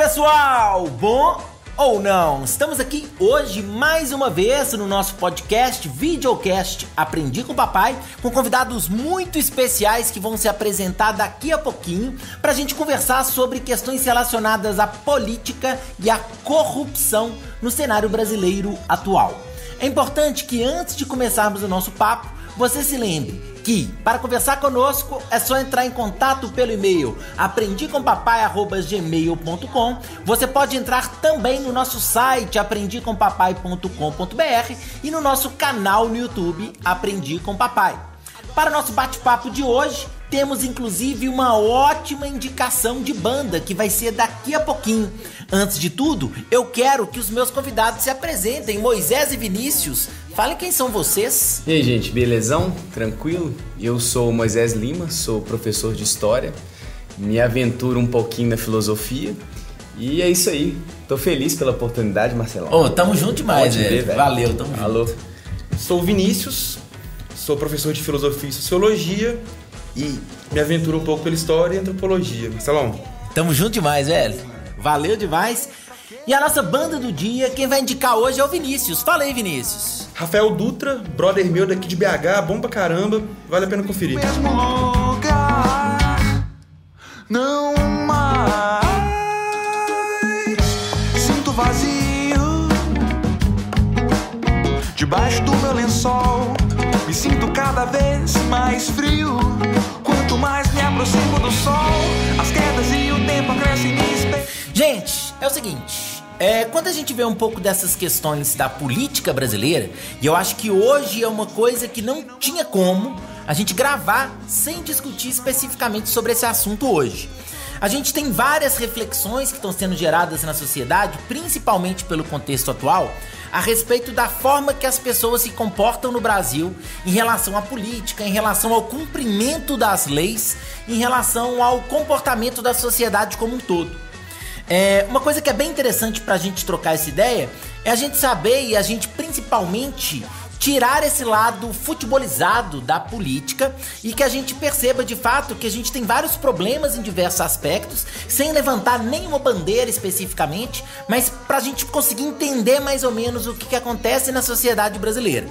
pessoal, bom ou não? Estamos aqui hoje mais uma vez no nosso podcast, videocast Aprendi com o Papai, com convidados muito especiais que vão se apresentar daqui a pouquinho pra gente conversar sobre questões relacionadas à política e à corrupção no cenário brasileiro atual. É importante que antes de começarmos o nosso papo, você se lembre que, para conversar conosco, é só entrar em contato pelo e-mail aprendicompapai@gmail.com. Você pode entrar também no nosso site aprendicompapai.com.br e no nosso canal no YouTube Aprendi com Papai. Para o nosso bate-papo de hoje, temos inclusive uma ótima indicação de banda que vai ser daqui a pouquinho. Antes de tudo, eu quero que os meus convidados se apresentem. Moisés e Vinícius, falem quem são vocês. E aí, gente, belezão? Tranquilo? Eu sou Moisés Lima, sou professor de História, me aventuro um pouquinho na filosofia e é isso aí. Tô feliz pela oportunidade, Marcelão. Tamo junto demais, velho. Valeu, tamo junto. Alô. Sou o Vinícius, sou professor de Filosofia e Sociologia e me aventuro um pouco pela História e Antropologia. Marcelão. Tamo junto demais, velho. Valeu demais. E a nossa banda do dia, quem vai indicar hoje é o Vinícius. Fala aí, Vinícius. Rafael Dutra, brother meu daqui de BH, bom pra caramba, vale a pena conferir. Mesmo lugar, não mais sinto vazio debaixo do meu lençol. Me sinto cada vez mais frio. Quanto mais me aproximo do sol, as quedas e o tempo acrescem me espelho. Gente, é o seguinte, quando a gente vê um pouco dessas questões da política brasileira, e eu acho que hoje é uma coisa que não tinha como a gente gravar sem discutir especificamente sobre esse assunto hoje. A gente tem várias reflexões que estão sendo geradas na sociedade, principalmente pelo contexto atual, a respeito da forma que as pessoas se comportam no Brasil em relação à política, em relação ao cumprimento das leis, em relação ao comportamento da sociedade como um todo. Uma coisa que é bem interessante pra gente trocar essa ideia é a gente saber e a gente principalmente tirar esse lado futebolizado da política e que a gente perceba de fato que a gente tem vários problemas em diversos aspectos, sem levantar nenhuma bandeira especificamente, mas pra gente conseguir entender mais ou menos o que acontece na sociedade brasileira.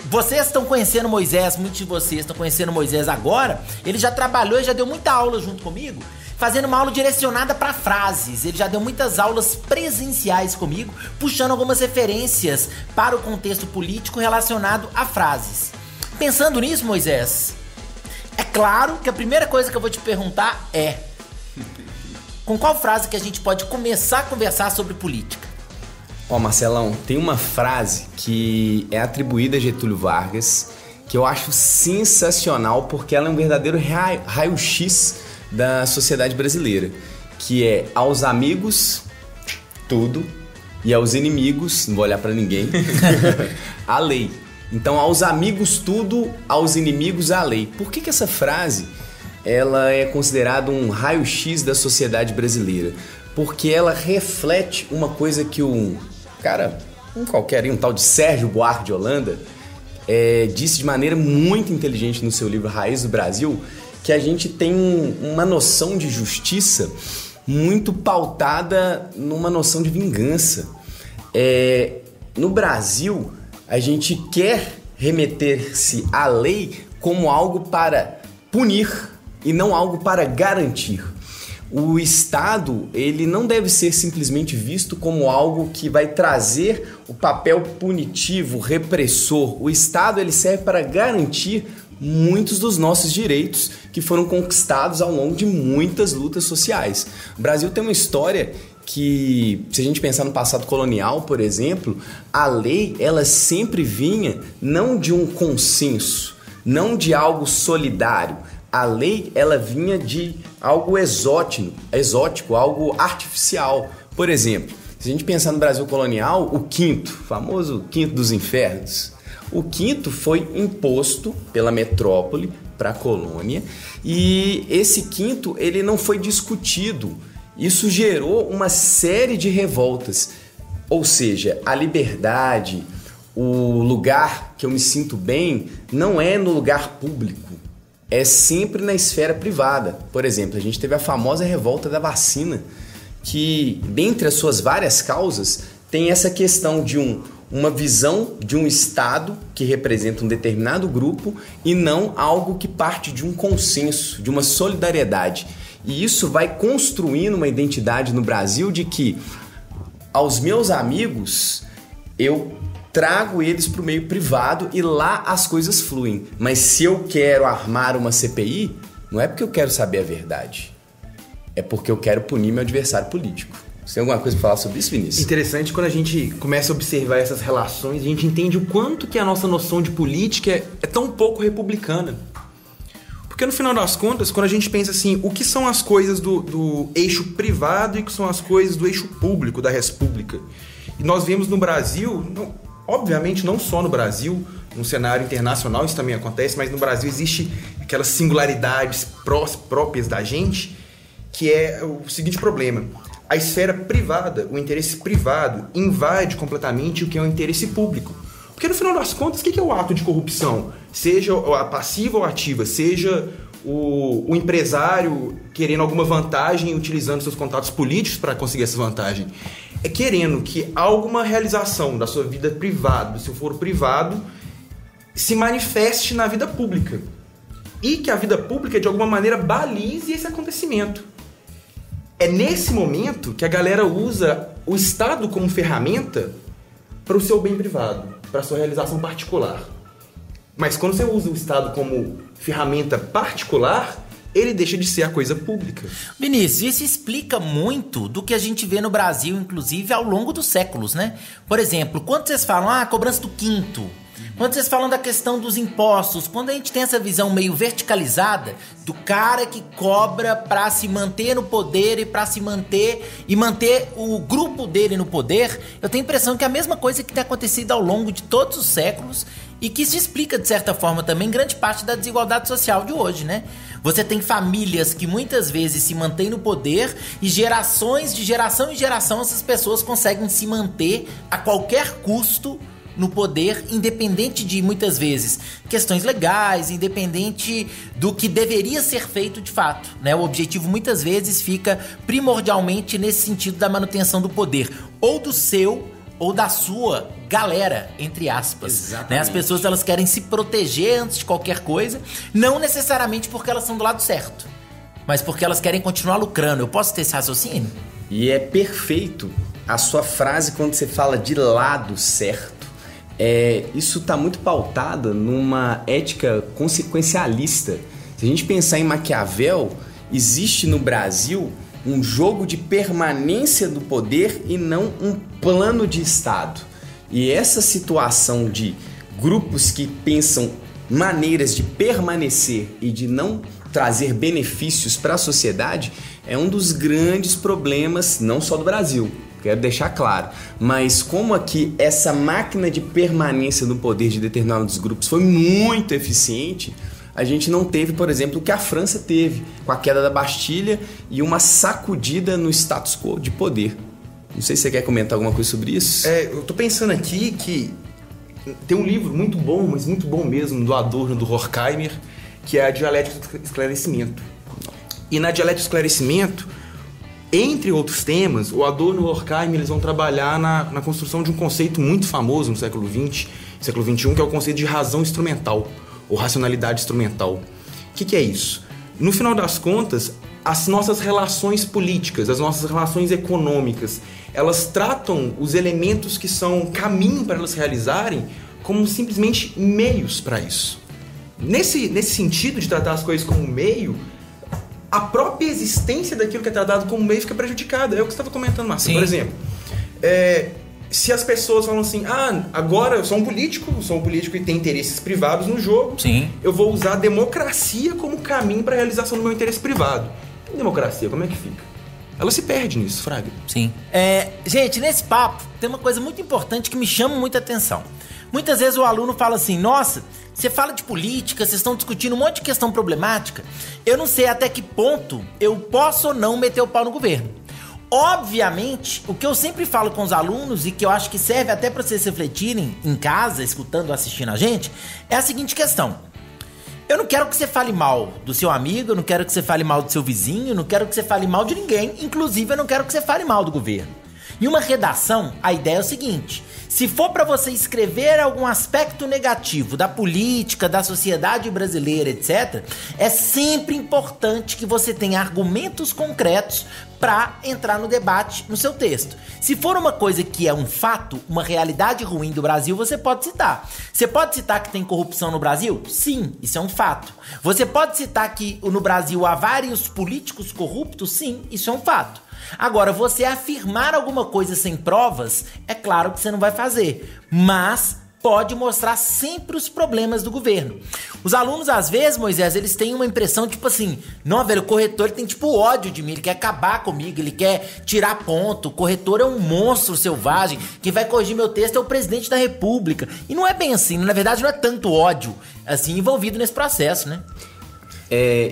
Vocês estão conhecendo Moisés, muitos de vocês estão conhecendo Moisés agora. Ele já trabalhou e já deu muita aula junto comigo, fazendo uma aula direcionada para frases. Ele já deu muitas aulas presenciais comigo, puxando algumas referências para o contexto político relacionado a frases. Pensando nisso, Moisés, é claro que a primeira coisa que eu vou te perguntar é: com qual frase que a gente pode começar a conversar sobre política? Marcelão, tem uma frase que é atribuída a Getúlio Vargas que eu acho sensacional porque ela é um verdadeiro raio-x da sociedade brasileira, que é: aos amigos, tudo, e aos inimigos, não vou olhar pra ninguém, a lei. Então, aos amigos, tudo, aos inimigos, a lei. Por que essa frase ela é considerada um raio-x da sociedade brasileira? Porque ela reflete uma coisa que um tal de Sérgio Buarque de Holanda disse de maneira muito inteligente no seu livro Raiz do Brasil, que a gente tem uma noção de justiça muito pautada numa noção de vingança. No Brasil, a gente quer remeter-se à lei como algo para punir e não algo para garantir. O Estado, ele não deve ser simplesmente visto como algo que vai trazer o papel punitivo, repressor. O Estado, ele serve para garantir muitos dos nossos direitos que foram conquistados ao longo de muitas lutas sociais. O Brasil tem uma história que, se a gente pensar no passado colonial, por exemplo, a lei, ela sempre vinha não de um consenso, não de algo solidário. A lei, ela vinha de algo exótico, algo artificial. Por exemplo, se a gente pensar no Brasil colonial, o famoso quinto dos infernos, o quinto foi imposto pela metrópole para a colônia e esse quinto ele não foi discutido. Isso gerou uma série de revoltas, ou seja, a liberdade, o lugar que eu me sinto bem não é no lugar público, é sempre na esfera privada. Por exemplo, a gente teve a famosa revolta da vacina, que, dentre as suas várias causas, tem essa questão de uma visão de um Estado que representa um determinado grupo e não algo que parte de um consenso, de uma solidariedade. E isso vai construindo uma identidade no Brasil de que aos meus amigos eu trago eles para o meio privado e lá as coisas fluem. Mas se eu quero armar uma CPI, não é porque eu quero saber a verdade. É porque eu quero punir meu adversário político. Você tem alguma coisa para falar sobre isso, Vinícius? Interessante, quando a gente começa a observar essas relações, a gente entende o quanto que a nossa noção de política é tão pouco republicana. Porque no final das contas, quando a gente pensa assim, o que são as coisas do eixo privado e o que são as coisas do eixo público, da república? E nós vemos no Brasil, obviamente não só no Brasil, no cenário internacional isso também acontece, mas no Brasil existe aquelas singularidades próprias da gente, que é o seguinte problema. A esfera privada, o interesse privado, invade completamente o que é o interesse público. Porque no final das contas, o que é o ato de corrupção? Seja a passiva ou ativa, seja o empresário querendo alguma vantagem e utilizando seus contatos políticos para conseguir essa vantagem. É querendo que alguma realização da sua vida privada, do seu foro privado, se manifeste na vida pública. E que a vida pública, de alguma maneira, balize esse acontecimento. É nesse momento que a galera usa o Estado como ferramenta para o seu bem privado, para a sua realização particular. Mas quando você usa o Estado como ferramenta particular, ele deixa de ser a coisa pública. Vinícius, isso explica muito do que a gente vê no Brasil, inclusive, ao longo dos séculos, né? Por exemplo, quando vocês falam, cobrança do quinto, quando vocês falam da questão dos impostos, quando a gente tem essa visão meio verticalizada do cara que cobra para se manter no poder e para se manter e manter o grupo dele no poder, eu tenho a impressão que é a mesma coisa que tem acontecido ao longo de todos os séculos e que isso explica, de certa forma, também grande parte da desigualdade social de hoje, né? Você tem famílias que muitas vezes se mantêm no poder e gerações, de geração em geração, essas pessoas conseguem se manter a qualquer custo no poder, independente de, muitas vezes, questões legais, independente do que deveria ser feito de fato, né? O objetivo, muitas vezes, fica primordialmente nesse sentido da manutenção do poder, ou do seu, ou da sua galera, entre aspas. Né? As pessoas, elas querem se proteger antes de qualquer coisa, não necessariamente porque elas são do lado certo, mas porque elas querem continuar lucrando. Eu posso ter esse raciocínio? E é perfeito a sua frase quando você fala de lado certo. Isso está muito pautado numa ética consequencialista. Se a gente pensar em Maquiavel, existe no Brasil um jogo de permanência do poder e não um plano de Estado. E essa situação de grupos que pensam maneiras de permanecer e de não trazer benefícios para a sociedade é um dos grandes problemas, não só do Brasil, quero deixar claro, mas como aqui essa máquina de permanência no poder de determinados grupos foi muito eficiente, a gente não teve, por exemplo, o que a França teve com a queda da Bastilha e uma sacudida no status quo de poder. Não sei se você quer comentar alguma coisa sobre isso. Eu tô pensando aqui que tem um livro muito bom, mas muito bom mesmo, do Adorno, do Horkheimer, que é a Dialética do Esclarecimento. E na Dialética do Esclarecimento, entre outros temas, o Adorno e o Horkheimer, eles vão trabalhar na construção de um conceito muito famoso no século XX, século XXI, que é o conceito de razão instrumental, ou racionalidade instrumental. O que é isso? No final das contas, as nossas relações políticas, as nossas relações econômicas, elas tratam os elementos que são caminho para elas se realizarem como simplesmente meios para isso. Nesse sentido de tratar as coisas como meio, a própria existência daquilo que é tratado como meio fica prejudicada. É o que você estava comentando, Marcelo. Por exemplo, se as pessoas falam assim, agora eu sou um político e tenho interesses privados no jogo, Sim. eu vou usar a democracia como caminho para a realização do meu interesse privado. E democracia, como é que fica? Ela se perde nisso, Fraga. Sim. Gente, nesse papo tem uma coisa muito importante que me chama muita atenção. Muitas vezes o aluno fala assim, nossa, você fala de política, vocês estão discutindo um monte de questão problemática, eu não sei até que ponto eu posso ou não meter o pau no governo. Obviamente, o que eu sempre falo com os alunos e que eu acho que serve até para vocês refletirem em casa, escutando, assistindo a gente, é a seguinte questão. Eu não quero que você fale mal do seu amigo, eu não quero que você fale mal do seu vizinho, eu não quero que você fale mal de ninguém, inclusive eu não quero que você fale mal do governo. Em uma redação, a ideia é o seguinte: se for para você escrever algum aspecto negativo da política, da sociedade brasileira, etc., é sempre importante que você tenha argumentos concretos para entrar no debate no seu texto. Se for uma coisa que é um fato, uma realidade ruim do Brasil, você pode citar. Você pode citar que tem corrupção no Brasil? Sim, isso é um fato. Você pode citar que no Brasil há vários políticos corruptos? Sim, isso é um fato. Agora, você afirmar alguma coisa sem provas, é claro que você não vai fazer, mas pode mostrar sempre os problemas do governo. Os alunos, às vezes, Moisés, eles têm uma impressão, tipo assim, não, velho, o corretor ele tem tipo ódio de mim, ele quer acabar comigo, ele quer tirar ponto, o corretor é um monstro selvagem, quem vai corrigir meu texto é o presidente da república. E não é bem assim, na verdade não é tanto ódio, assim, envolvido nesse processo, né?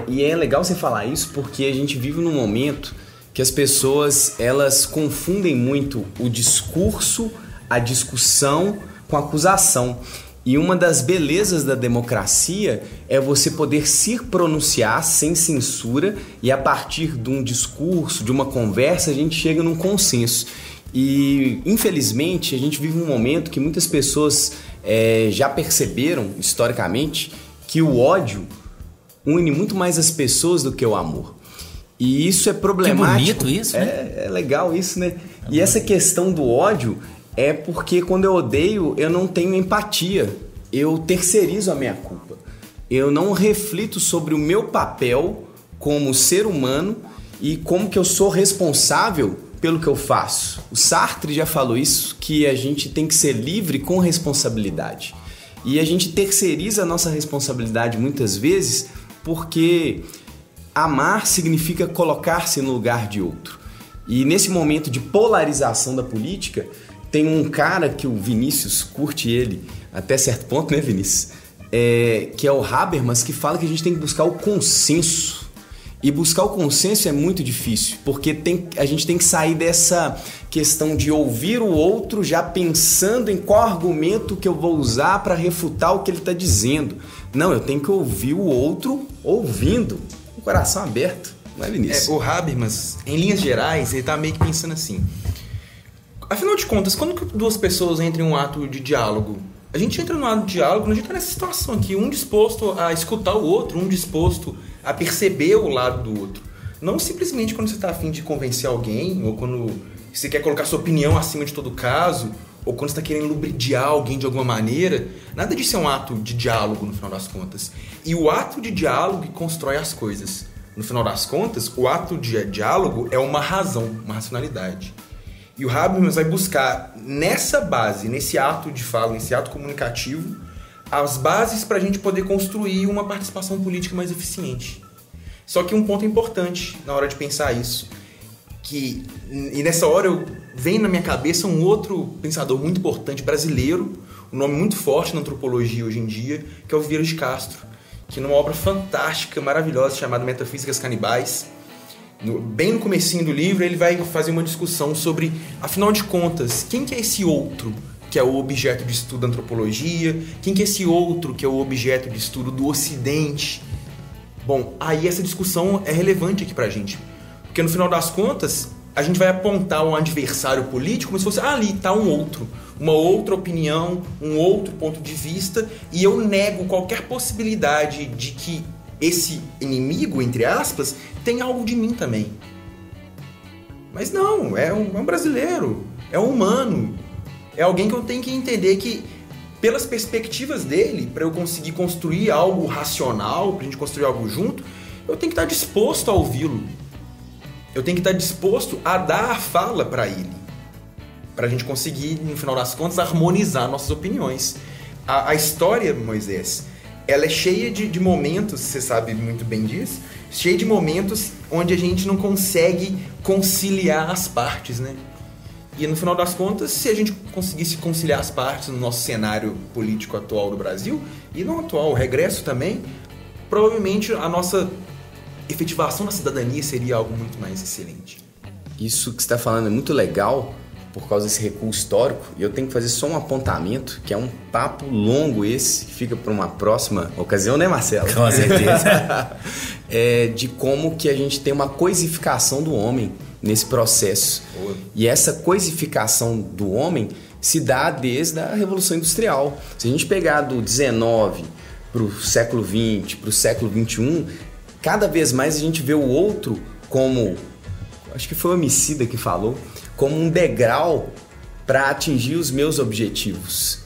E é legal você falar isso porque a gente vive num momento que as pessoas, elas confundem muito o discurso, a discussão com a acusação. E uma das belezas da democracia é você poder se pronunciar sem censura e a partir de um discurso, de uma conversa, a gente chega num consenso. E, infelizmente, a gente vive um momento que muitas pessoas já perceberam, historicamente, que o ódio une muito mais as pessoas do que o amor. E isso é problemático. Que bonito isso, né? É legal isso, né? E essa questão do ódio é porque quando eu odeio, eu não tenho empatia. Eu terceirizo a minha culpa. Eu não reflito sobre o meu papel como ser humano e como que eu sou responsável pelo que eu faço. O Sartre já falou isso, que a gente tem que ser livre com responsabilidade. E a gente terceiriza a nossa responsabilidade muitas vezes porque amar significa colocar-se no lugar de outro. E nesse momento de polarização da política, tem um cara que o Vinícius curte ele até certo ponto, né, Vinícius? Que é o Habermas, que fala que a gente tem que buscar o consenso. E buscar o consenso é muito difícil, porque a gente tem que sair dessa questão de ouvir o outro já pensando em qual argumento que eu vou usar para refutar o que ele está dizendo. Não, eu tenho que ouvir o outro ouvindo, com o coração aberto. Não é, Vinícius? O Habermas, em linhas gerais, ele tá meio que pensando assim. Afinal de contas, quando duas pessoas entram em um ato de diálogo, a gente entra num ato de diálogo, a gente tá nessa situação aqui, um disposto a escutar o outro, um disposto a perceber o lado do outro. Não simplesmente quando você tá a fim de convencer alguém, ou quando você quer colocar sua opinião acima de todo caso, ou quando você tá querendo lubridiar alguém de alguma maneira. Nada disso é um ato de diálogo, no final das contas. E o ato de diálogo que constrói as coisas. No final das contas, o ato de diálogo é uma razão, uma racionalidade. E o Habermas vai buscar nessa base, nesse ato de fala, nesse ato comunicativo, as bases para a gente poder construir uma participação política mais eficiente. Só que um ponto importante na hora de pensar isso, e nessa hora vem na minha cabeça um outro pensador muito importante brasileiro, um nome muito forte na antropologia hoje em dia, que é o Vieira de Castro, que numa obra fantástica, maravilhosa, chamada Metafísicas Canibais, bem no comecinho do livro, ele vai fazer uma discussão sobre, afinal de contas, quem que é esse outro que é o objeto de estudo da antropologia? Quem que é esse outro que é o objeto de estudo do Ocidente? Bom, aí essa discussão é relevante aqui pra gente. Porque no final das contas, a gente vai apontar um adversário político como se fosse, ali tá um outro. Uma outra opinião, um outro ponto de vista, e eu nego qualquer possibilidade de que esse inimigo, entre aspas, tem algo de mim também. Mas não, é um brasileiro, é um humano, é alguém que eu tenho que entender que, pelas perspectivas dele, para eu conseguir construir algo racional, pra gente construir algo junto, eu tenho que estar disposto a ouvi-lo. Eu tenho que estar disposto a dar a fala para ele, pra gente conseguir, no final das contas, harmonizar nossas opiniões. A história, Moisés, ela é cheia de momentos, você sabe muito bem disso, cheia de momentos onde a gente não consegue conciliar as partes, né? E no final das contas, se a gente conseguisse conciliar as partes no nosso cenário político atual do Brasil, e não atual, o regresso também, provavelmente a nossa efetivação da cidadania seria algo muito mais excelente. Isso que você está falando é muito legal, por causa desse recuo histórico, e eu tenho que fazer só um apontamento, que é um papo longo esse, que fica para uma próxima ocasião, né, Marcelo? Com certeza. De como que a gente tem uma coisificação do homem nesse processo. E essa coisificação do homem se dá desde a Revolução Industrial. Se a gente pegar do 19 para o século 20, para o século 21, cada vez mais a gente vê o outro como, acho que foi o Homicida que falou, como um degrau para atingir os meus objetivos.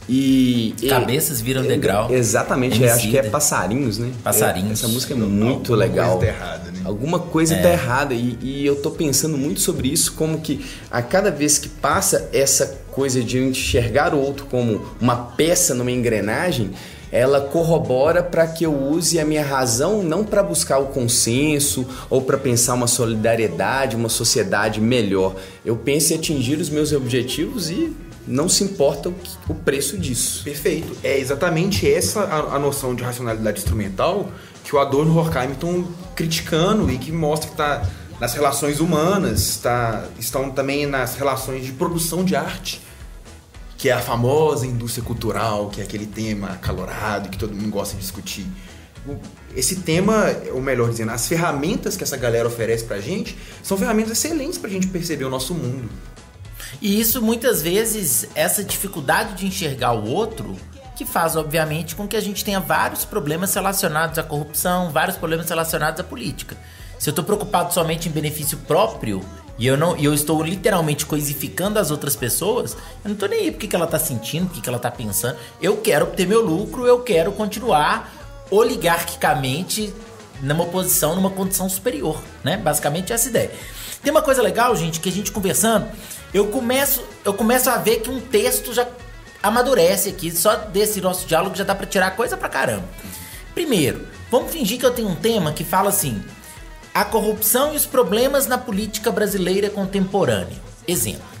Cabeças viram degrau. Exatamente, acho que é Passarinhos, né? Passarinhos. Essa música é muito legal. Alguma coisa tá errada, né? Alguma coisa tá errada. E eu tô pensando muito sobre isso, como que a cada vez que passa essa coisa de enxergar o outro como uma peça numa engrenagem, ela corrobora para que eu use a minha razão não para buscar o consenso ou para pensar uma solidariedade, uma sociedade melhor. Eu penso em atingir os meus objetivos e não se importa o preço disso. Perfeito. É exatamente essa a noção de racionalidade instrumental que o Adorno e o Horkheimer estão criticando e que mostra que está nas relações humanas, estão também nas relações de produção de arte, que é a famosa indústria cultural, que é aquele tema acalorado que todo mundo gosta de discutir. Esse tema, ou melhor dizendo, as ferramentas que essa galera oferece pra gente são ferramentas excelentes pra gente perceber o nosso mundo. E isso, muitas vezes, essa dificuldade de enxergar o outro, que faz, obviamente, com que a gente tenha vários problemas relacionados à corrupção, vários problemas relacionados à política. Se eu tô preocupado somente em benefício próprio, e eu estou literalmente coisificando as outras pessoas, eu não tô nem aí pro que ela tá sentindo, o que ela tá pensando. Eu quero obter meu lucro, eu quero continuar oligarquicamente numa posição, numa condição superior, né? Basicamente essa ideia. Tem uma coisa legal, gente, que a gente conversando, eu começo a ver que um texto já amadurece aqui, só desse nosso diálogo já dá pra tirar coisa pra caramba. Primeiro, vamos fingir que eu tenho um tema que fala assim: a corrupção e os problemas na política brasileira contemporânea. Exemplo.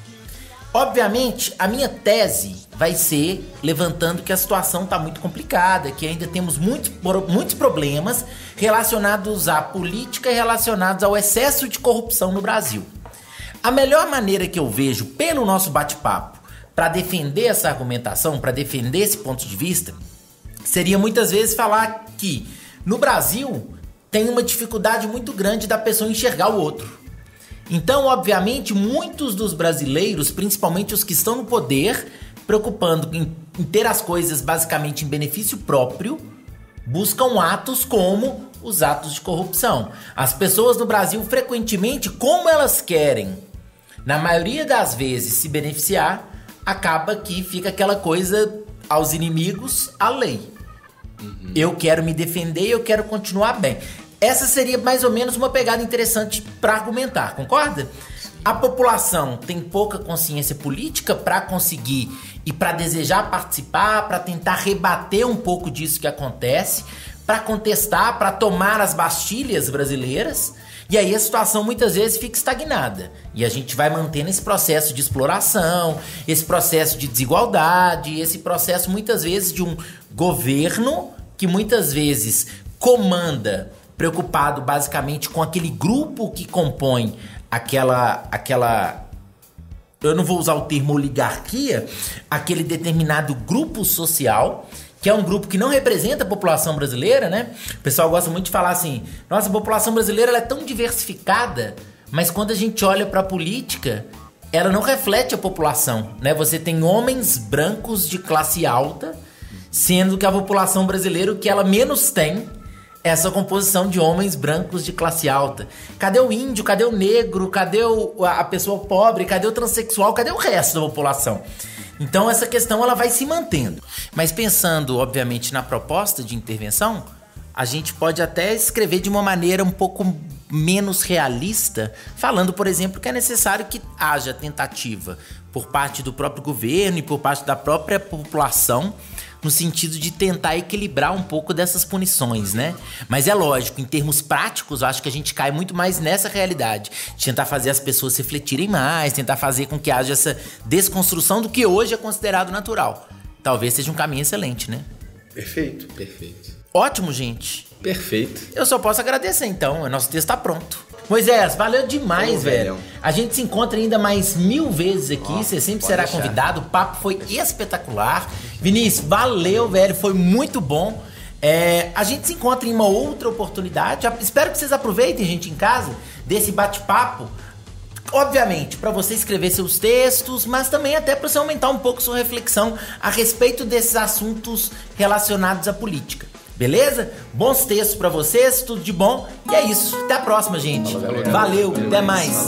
Obviamente, a minha tese vai ser levantando que a situação está muito complicada, que ainda temos muitos problemas relacionados à política e relacionados ao excesso de corrupção no Brasil. A melhor maneira que eu vejo, pelo nosso bate-papo, para defender essa argumentação, para defender esse ponto de vista, seria muitas vezes falar que no Brasil tem uma dificuldade muito grande da pessoa enxergar o outro. Então, obviamente, muitos dos brasileiros, principalmente os que estão no poder, preocupando em ter as coisas basicamente em benefício próprio, buscam atos como os atos de corrupção. As pessoas no Brasil, frequentemente, como elas querem, na maioria das vezes, se beneficiar, acaba que fica aquela coisa aos inimigos, a lei. Eu quero me defender, eu quero continuar bem. Essa seria mais ou menos uma pegada interessante para argumentar, concorda? A população tem pouca consciência política para conseguir e para desejar participar, para tentar rebater um pouco disso que acontece, para contestar, para tomar as bastilhas brasileiras. E aí a situação muitas vezes fica estagnada. E a gente vai mantendo esse processo de exploração, esse processo de desigualdade, esse processo muitas vezes de um governo que muitas vezes comanda, preocupado basicamente com aquele grupo que compõe aquela eu não vou usar o termo oligarquia, aquele determinado grupo social, que é um grupo que não representa a população brasileira, né? O pessoal gosta muito de falar assim: nossa, a população brasileira ela é tão diversificada, mas quando a gente olha para a política, ela não reflete a população, né? Você tem homens brancos de classe alta, sendo que a população brasileira, o que ela menos tem, é essa composição de homens brancos de classe alta. Cadê o índio? Cadê o negro? Cadê a pessoa pobre? Cadê o transexual? Cadê o resto da população? Então essa questão ela vai se mantendo. Mas pensando, obviamente, na proposta de intervenção, a gente pode até escrever de uma maneira um pouco menos realista, falando, por exemplo, que é necessário que haja tentativa por parte do próprio governo e por parte da própria população, no sentido de tentar equilibrar um pouco dessas punições, né? Mas é lógico, em termos práticos, eu acho que a gente cai muito mais nessa realidade, de tentar fazer as pessoas refletirem mais, tentar fazer com que haja essa desconstrução do que hoje é considerado natural. Talvez seja um caminho excelente, né? Perfeito. Perfeito. Ótimo, gente. Perfeito. Eu só posso agradecer, então. O nosso texto tá pronto. Moisés, valeu demais, velho. A gente se encontra ainda mais 1000 vezes aqui. Você sempre será convidado. O papo foi espetacular. Vinícius, valeu, velho. Foi muito bom. A gente se encontra em uma outra oportunidade. Espero que vocês aproveitem, gente, em casa, desse bate-papo. Obviamente, para você escrever seus textos, mas também até para você aumentar um pouco sua reflexão a respeito desses assuntos relacionados à política. Beleza? Bons textos pra vocês, tudo de bom. E é isso. Até a próxima, gente. Valeu, até mais.